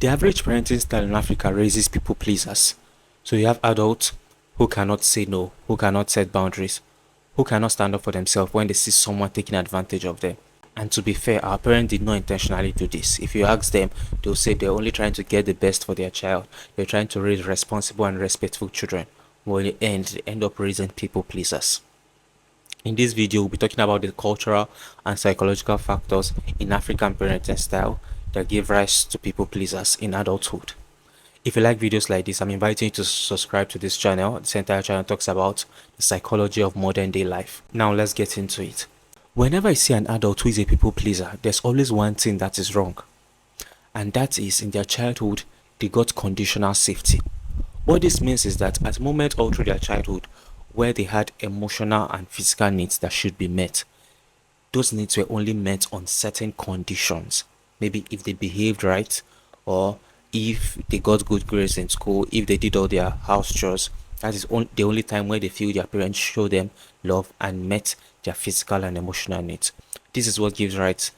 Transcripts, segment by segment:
The average parenting style in Africa raises people pleasers. So you have adults who cannot say no, who cannot set boundaries, who cannot stand up for themselves when they see someone taking advantage of them. And to be fair, our parents did not intentionally do this. If you ask them, they'll say they're only trying to get the best for their child. They're trying to raise responsible and respectful children. Well, in the end, they end up raising people pleasers. In this video, we'll be talking about the cultural and psychological factors in African parenting style that give rise to people pleasers in adulthood. If you like videos like this, I'm inviting you to subscribe to this channel. This entire channel talks about the psychology of modern day life. Now let's get into it. Whenever I see an adult who is a people pleaser, there's always one thing that is wrong. And that is, in their childhood, they got conditional safety. What this means is that at moments all through their childhood, where they had emotional and physical needs that should be met, those needs were only met on certain conditions. Maybe if they behaved right, or if they got good grades in school, if they did all their house chores. That is the only time where they feel their parents show them love and met their physical and emotional needs. This is what gives rise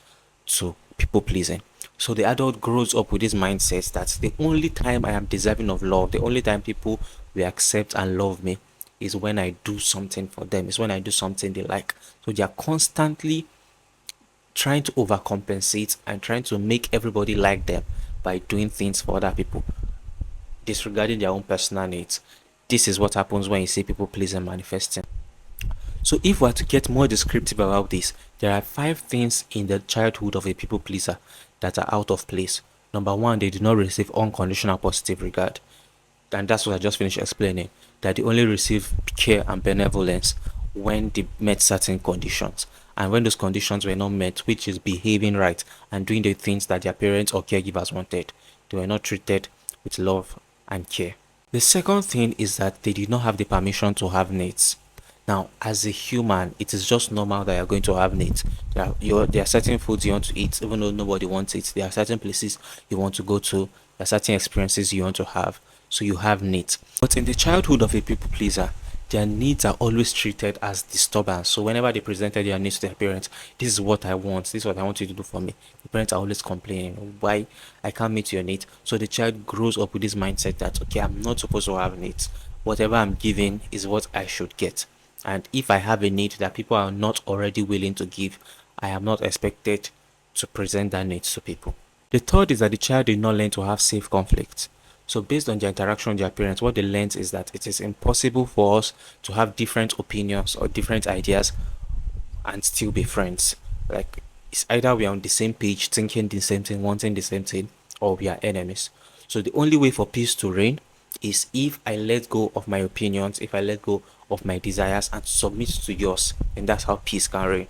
to people pleasing. So the adult grows up with this mindset that the only time I am deserving of love, the only time people will accept and love me is when I do something for them, is when I do something they like. So they are constantly trying to overcompensate and trying to make everybody like them by doing things for other people, disregarding their own personal needs. This is what happens when you see people pleasing manifesting. So if we are to get more descriptive about this, there are 5 things in the childhood of a people pleaser that are out of place. Number 1, they do not receive unconditional positive regard. And that's what I just finished explaining, that they only receive care and benevolence when they met certain conditions. And when those conditions were not met, which is behaving right and doing the things that their parents or caregivers wanted, they were not treated with love and care. The second thing is that they did not have the permission to have needs. Now, as a human, it is just normal that you're going to have needs. There are certain foods you want to eat, even though nobody wants it. There are certain places you want to go to. There are certain experiences you want to have. So you have needs. But in the childhood of a people pleaser, their needs are always treated as disturbance. So whenever they presented their needs to their parents, this is what I want, this is what I want you to do for me, the parents are always complaining why I can't meet your needs. So the child grows up with this mindset that, okay, I'm not supposed to have needs. Whatever I'm giving is what I should get. And if I have a need that people are not already willing to give, I am not expected to present that need to people. The third is that the child did not learn to have safe conflict. So based on their interaction with their parents, what they learned is that it is impossible for us to have different opinions or different ideas and still be friends. Like, it's either we are on the same page, thinking the same thing, wanting the same thing, or we are enemies. So the only way for peace to reign is if I let go of my opinions, if I let go of my desires and submit to yours, and that's how peace can reign.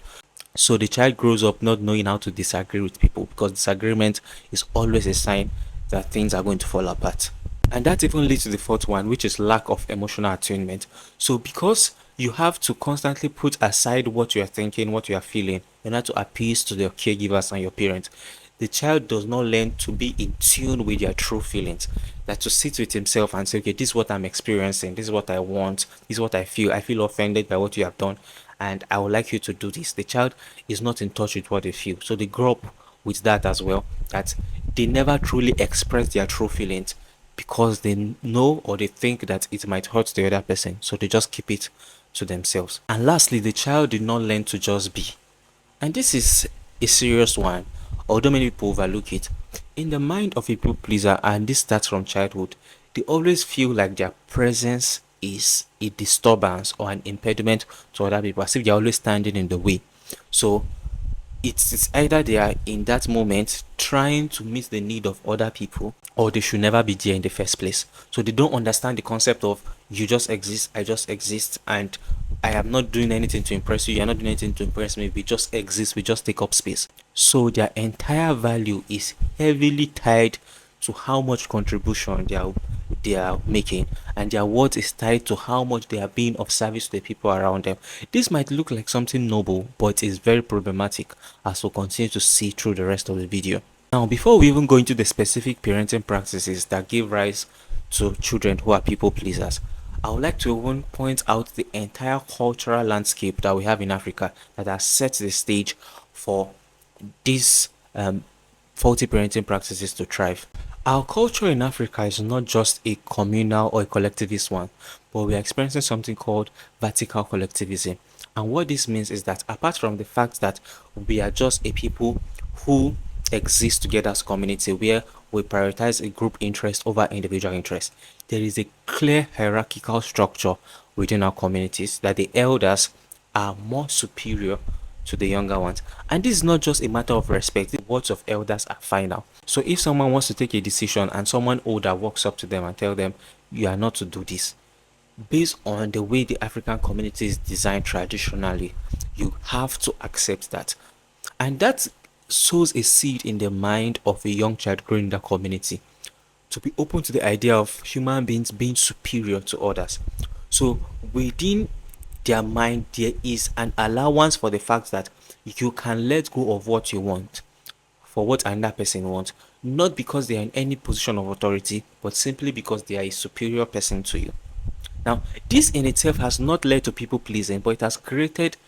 So the child grows up not knowing how to disagree with people, because disagreement is always a sign that things are going to fall apart. And that even leads to the fourth one, which is lack of emotional attunement. So because you have to constantly put aside what you are thinking, what you are feeling, in order to appease to your caregivers and your parents, the child does not learn to be in tune with their true feelings. That to sit with himself and say, okay, this is what I'm experiencing, this is what I want, this is what I feel offended by what you have done, and I would like you to do this. The child is not in touch with what they feel. So they grow up with that as well, that they never truly express their true feelings because they know or they think that it might hurt the other person. So they just keep it to themselves. And lastly, the child did not learn to just be. And this is a serious one, although many people overlook it. In the mind of a people pleaser, and this starts from childhood, they always feel like their presence is a disturbance or an impediment to other people, as if they're always standing in the way. So it's either they are in that moment trying to meet the need of other people, or they should never be there in the first place. So they don't understand the concept of you just exist, I just exist, and I am not doing anything to impress you, you're not doing anything to impress me, we just exist, we just take up space. So their entire value is heavily tied to how much contribution they are making, and their worth is tied to how much they are being of service to the people around them. This might look like something noble, but it's very problematic, as we'll continue to see through the rest of the video. Now, before we even go into the specific parenting practices that give rise to children who are people pleasers, I would like to even point out the entire cultural landscape that we have in Africa that has set the stage for these faulty parenting practices to thrive. Our culture in Africa is not just a communal or a collectivist one, but we are experiencing something called vertical collectivism. And what this means is that apart from the fact that we are just a people who exist together as a community where we prioritize a group interest over individual interest, there is a clear hierarchical structure within our communities that the elders are more superior to the younger ones. And this is not just a matter of respect. The words of elders are final. So if someone wants to take a decision and someone older walks up to them and tell them, you are not to do this, based on the way the African community is designed traditionally, you have to accept that. And that sows a seed in the mind of a young child growing in that community to be open to the idea of human beings being superior to others. So within their mind, there is an allowance for the fact that you can let go of what you want for what another person wants, not because they are in any position of authority, but simply because they are a superior person to you. Now, this in itself has not led to people pleasing, but it has created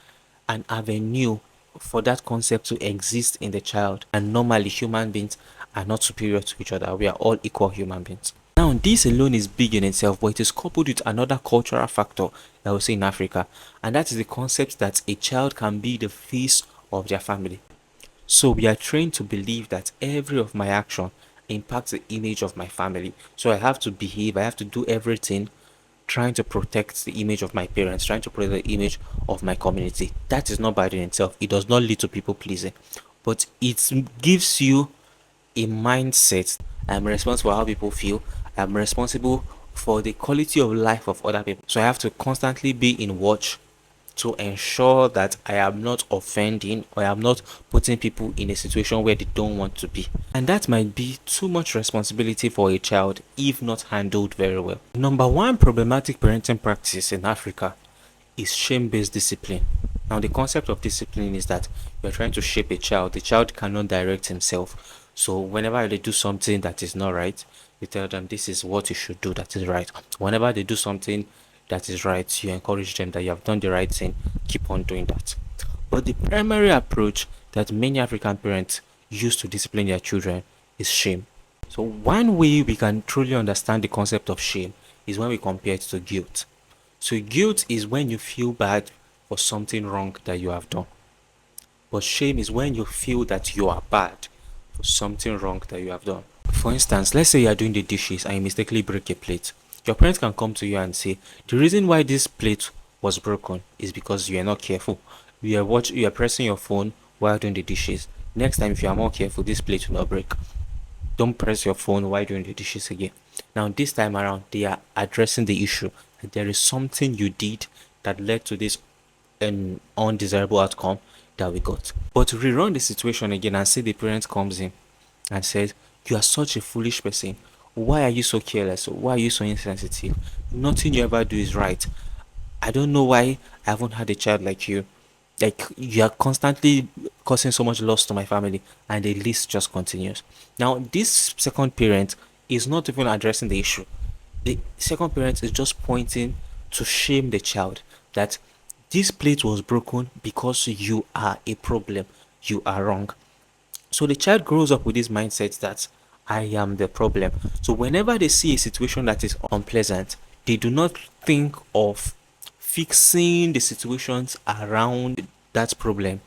an avenue for that concept to exist in the child. And normally, human beings are not superior to each other. We are all equal human beings. Now, this alone is big in itself, but it is coupled with another cultural factor that we see in Africa, and that is the concept that a child can be the face of their family. So we are trained to believe that every of my action impacts the image of my family. So I have to behave, I have to do everything trying to protect the image of my parents, trying to protect the image of my community. That is not bad in itself. It does not lead to people pleasing, but it gives you a mindset. I'm responsible for how people feel. I'm responsible for the quality of life of other people. So I have to constantly be in watch to ensure that I am not offending or I am not putting people in a situation where they don't want to be. And that might be too much responsibility for a child if not handled very well. Number one problematic parenting practice in Africa is shame-based discipline. Now, the concept of discipline is that you're trying to shape a child. The child cannot direct himself. So whenever they do something that is not right, you tell them this is what you should do that is right. Whenever they do something that is right, you encourage them that you have done the right thing, keep on doing that. But the primary approach that many African parents use to discipline their children is shame. So one way we can truly understand the concept of shame is when we compare it to guilt. So guilt is when you feel bad for something wrong that you have done. But shame is when you feel that you are bad for something wrong that you have done. For instance, let's say you are doing the dishes and you mistakenly break a plate. Your parents can come to you and say, the reason why this plate was broken is because you are not careful. You are pressing your phone while doing the dishes. Next time, if you are more careful, this plate will not break. Don't press your phone while doing the dishes again. Now, this time around, they are addressing the issue. There is something you did that led to this an undesirable outcome that we got. But rerun the situation again and say the parent comes in and says, you are such a foolish person. Why are you so careless? Why are you so insensitive? Nothing you ever do is right. I don't know why I haven't had a child like you. Like, you are constantly causing so much loss to my family, and the list just continues. Now, this second parent is not even addressing the issue. The second parent is just pointing to shame the child that this plate was broken because you are a problem. You are wrong. So the child grows up with this mindset that I am the problem. So whenever they see a situation that is unpleasant, they do not think of fixing the situations around that problem.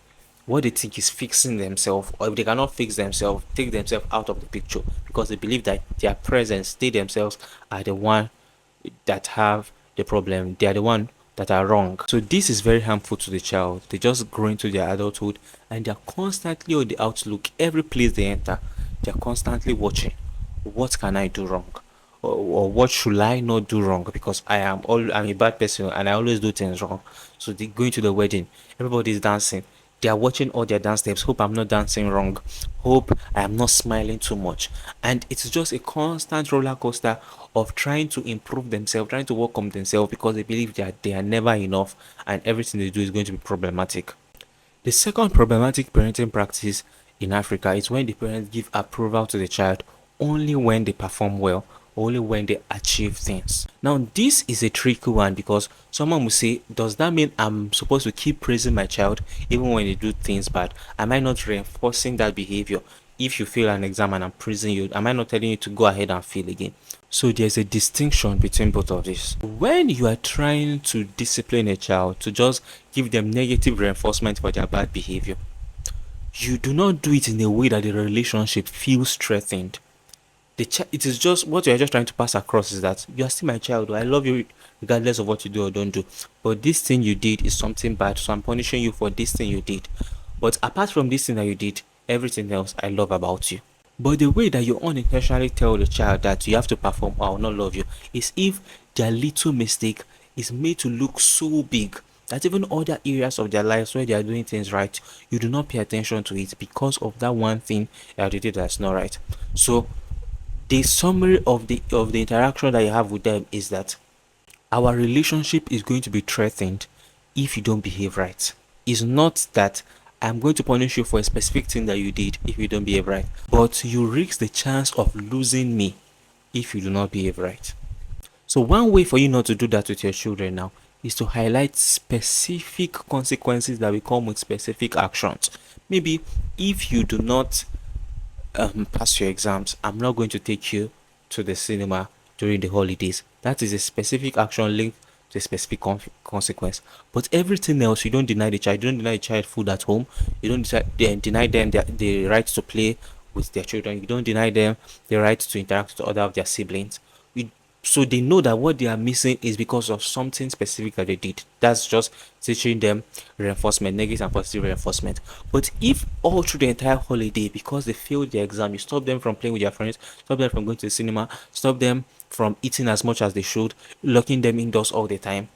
What they think is fixing themselves, or if they cannot fix themselves, take themselves out of the picture because they believe that their presence, they themselves are the one that have the problem. They are the one that are wrong. So this is very harmful to the child. They just grow into their adulthood and they're constantly on the outlook. Every place they enter, they're constantly watching. What can I do wrong? Or what should I not do wrong? Because I'm a bad person and I always do things wrong. So they go into the wedding, everybody's dancing. They are watching all their dance steps. Hope I'm not dancing wrong. Hope I am not smiling too much. And it's just a constant roller coaster of trying to improve themselves, trying to work on themselves because they believe that they are never enough and everything they do is going to be problematic. The second problematic parenting practice in Africa is when the parents give approval to the child only when they perform well, only when they achieve things. Now, this is a tricky one because someone will say, does that mean I'm supposed to keep praising my child even when they do things bad? Am I not reinforcing that behavior? if you fail an exam and I'm praising you, am I not telling you to go ahead and fail again? So there's a distinction between both of these. When you are trying to discipline a child, to just give them negative reinforcement for their bad behavior, you do not do it in a way that the relationship feels threatened. It is just what you are just trying to pass across is that you are still my child. I love you regardless of what you do or don't do. But this thing you did is something bad, so I'm punishing you for this thing you did. But apart from this thing that you did, everything else I love about you. But the way that you unintentionally tell the child that you have to perform or I will not love you is if their little mistake is made to look so big that even other areas of their lives where they are doing things right, you do not pay attention to it because of that one thing that they did that's not right. So the summary of the interaction that you have with them is that our relationship is going to be threatened if you don't behave right. It's not that I'm going to punish you for a specific thing that you did if you don't behave right, but you risk the chance of losing me if you do not behave right. So one way for you not to do that with your children now is to highlight specific consequences that will come with specific actions. Maybe if you do not pass your exams, I'm not going to take you to the cinema during the holidays. That is a specific action linked to a specific consequence. But everything else, you don't deny the child. You don't deny the child food at home. You don't deny them the right to play with their children. You don't deny them the right to interact with other of their siblings. So they know that what they are missing is because of something specific that they did. That's just teaching them reinforcement, negative and positive reinforcement. But if all through the entire holiday, because they failed their exam, you stop them from playing with their friends, stop them from going to the cinema, stop them from eating as much as they should, locking them indoors all the time,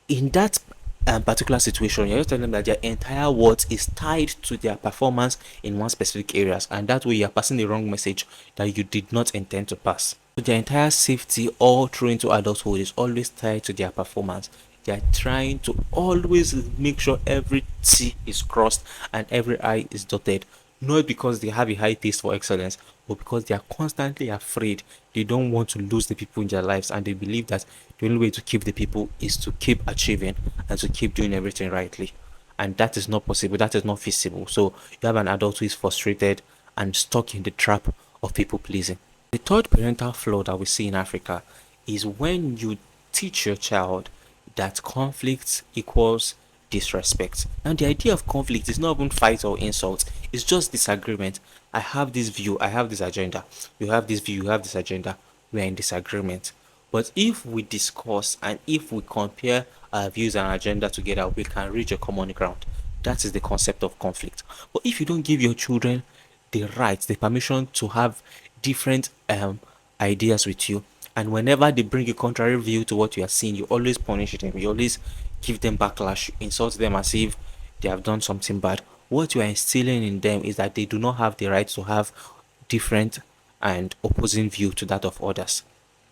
in that particular situation, you're just telling them that their entire worth is tied to their performance in one specific areas, and that way you're passing the wrong message that you did not intend to pass. So their entire safety all through into adulthood is always tied to their performance. They are trying to always make sure every T is crossed and every I is dotted, not because they have a high taste for excellence, but because they are constantly afraid. They don't want to lose the people in their lives, and they believe that the only way to keep the people is to keep achieving and to keep doing everything rightly. And that is not possible, that is not feasible. So you have an adult who is frustrated and stuck in the trap of people pleasing. The third parental flaw that we see in Africa is when you teach your child that conflict equals disrespect. And the idea of conflict is not even fight or insult, it's just disagreement. I have this view, I have this agenda. You have this view, you have this agenda. We are in disagreement. But if we discuss and if we compare our views and agenda together, we can reach a common ground. That is the concept of conflict. But if you don't give your children the right, the permission to have different ideas with you, and whenever they bring a contrary view to what you are seeing, you always punish them, you always give them backlash, you insult them as if they have done something bad, what you are instilling in them is that they do not have the right to have different and opposing view to that of others.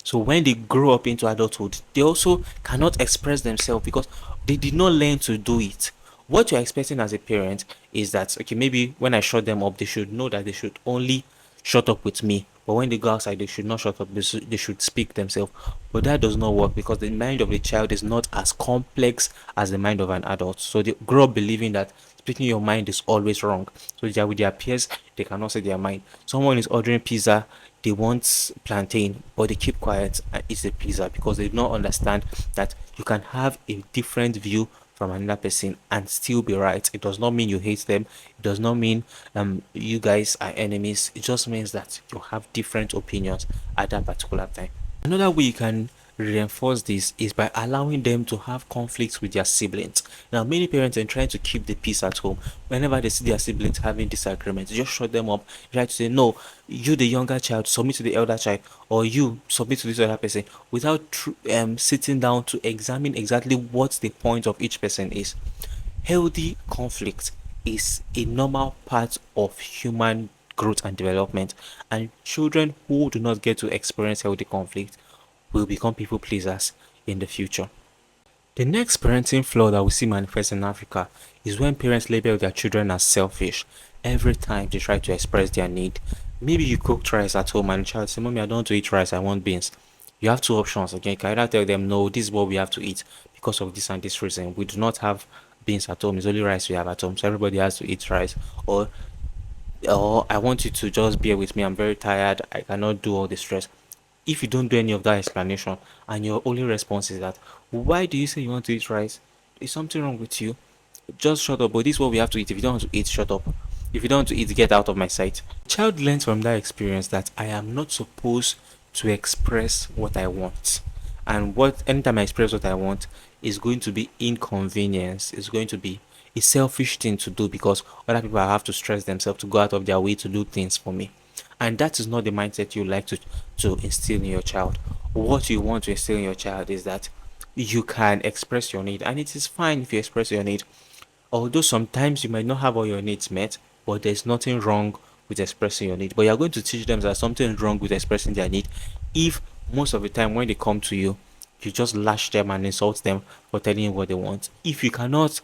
So when they grow up into adulthood, they also cannot express themselves because they did not learn to do it. What you're expecting as a parent is that, okay, maybe when I shut them up, they should know that they should only shut up with me. But when they go outside, they should not shut up, they should speak themselves. But that does not work because the mind of the child is not as complex as the mind of an adult. So they grow up believing that speaking your mind is always wrong. So they are with their peers, they cannot say their mind. Someone is ordering pizza, they want plantain, but they keep quiet and eat the pizza because they do not understand that you can have a different view from another person and still be right. It does not mean you hate them. It does not mean you guys are enemies. It just means that you have different opinions at that particular time. Another way you can reinforce this is by allowing them to have conflicts with their siblings. Now, many parents are trying to keep the peace at home. Whenever they see their siblings having disagreements, just shut them up. Try to say, no, you, the younger child, submit to the elder child, or you submit to this other person, without sitting down to examine exactly what the point of each person is. Healthy conflict is a normal part of human growth and development, and children who do not get to experience healthy conflict will become people pleasers in the future. The next parenting flaw that we see manifest in Africa is when parents label their children as selfish every time they try to express their need. Maybe you cooked rice at home and the child says, Mommy, I don't want to eat rice, I want beans. You have two options. Okay, you can either tell them, no, this is what we have to eat because of this and this reason. We do not have beans at home, it's only rice we have at home, so everybody has to eat rice. Or or I want you to just bear with me, I'm very tired, I cannot do all the stress. If you don't do any of that explanation and your only response is that, why do you say you want to eat rice? Is something wrong with you? Just shut up. But this is what we have to eat. If you don't want to eat, shut up. If you don't want to eat, get out of my sight. Child learns from that experience that I am not supposed to express what I want. And what anytime I express what I want is going to be inconvenience. It's going to be a selfish thing to do because other people have to stress themselves to go out of their way to do things for me. And that is not the mindset you like to instill in your child. What you want to instill in your child is that you can express your need, and it is fine if you express your need. Although sometimes you might not have all your needs met, but there's nothing wrong with expressing your need. But you're going to teach them that something wrong with expressing their need if most of the time when they come to you, you just lash them and insult them for telling you what they want. If you cannot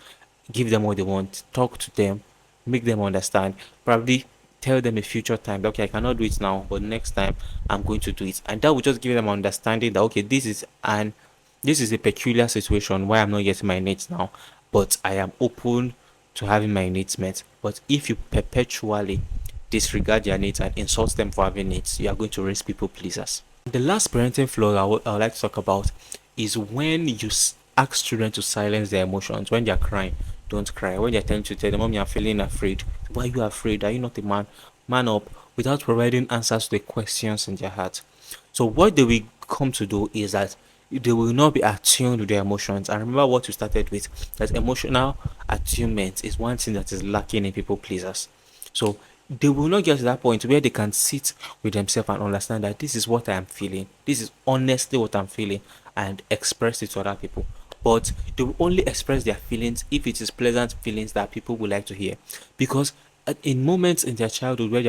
give them what they want, talk to them, make them understand. Probably tell them a future time that, okay, I cannot do it now, but next time I'm going to do it. And that will just give them understanding that, okay, this is a peculiar situation why I'm not getting my needs now, but I am open to having my needs met. But if you perpetually disregard their needs and insult them for having needs, you are going to raise people pleasers. The last parenting flaw I would like to talk about is when you ask children to silence their emotions. When they are crying, don't cry. When they're telling you to tell them, Mommy, I'm feeling afraid. Why are you afraid? Are you not a man? Man up, without providing answers to the questions in their heart. So what they will come to do is that they will not be attuned to their emotions. And remember what we started with, that emotional attunement is one thing that is lacking in people pleasers. So they will not get to that point where they can sit with themselves and understand that this is what I am feeling. This is honestly what I'm feeling, and express it to other people. But they will only express their feelings if it is pleasant feelings that people would like to hear. Because in moments in their childhood where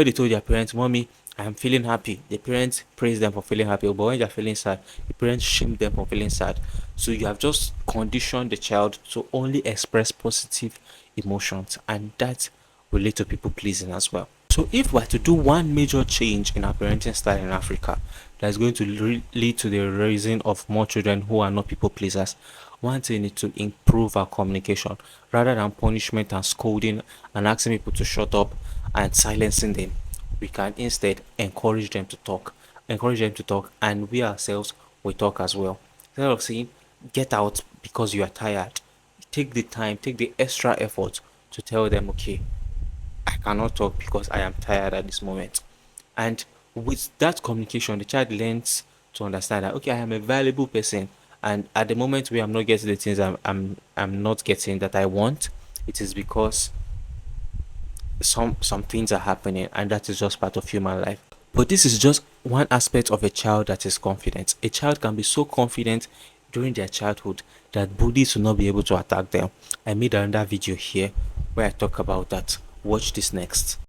they told their parents, Mommy, I am feeling happy, the parents praise them for feeling happy. But when they're feeling sad, the parents shame them for feeling sad. So you have just conditioned the child to only express positive emotions, and that will lead to people pleasing as well. So if we're to do one major change in our parenting style in Africa that is going to lead to the raising of more children who are not people pleasers, one thing is to improve our communication rather than punishment and scolding and asking people to shut up and silencing them. We can instead encourage them to talk, and we ourselves will talk as well. Instead of saying, get out because you are tired, take the time, take the extra effort to tell them, okay, I cannot talk because I am tired at this moment. And with that communication, the child learns to understand that, okay, I am a valuable person. And at the moment where I'm not getting the things I'm not getting that I want, it is because some things are happening, and that is just part of human life. But this is just one aspect of a child that is confident. A child can be so confident during their childhood that bullies will not be able to attack them. I made another video here where I talk about that. Watch this next.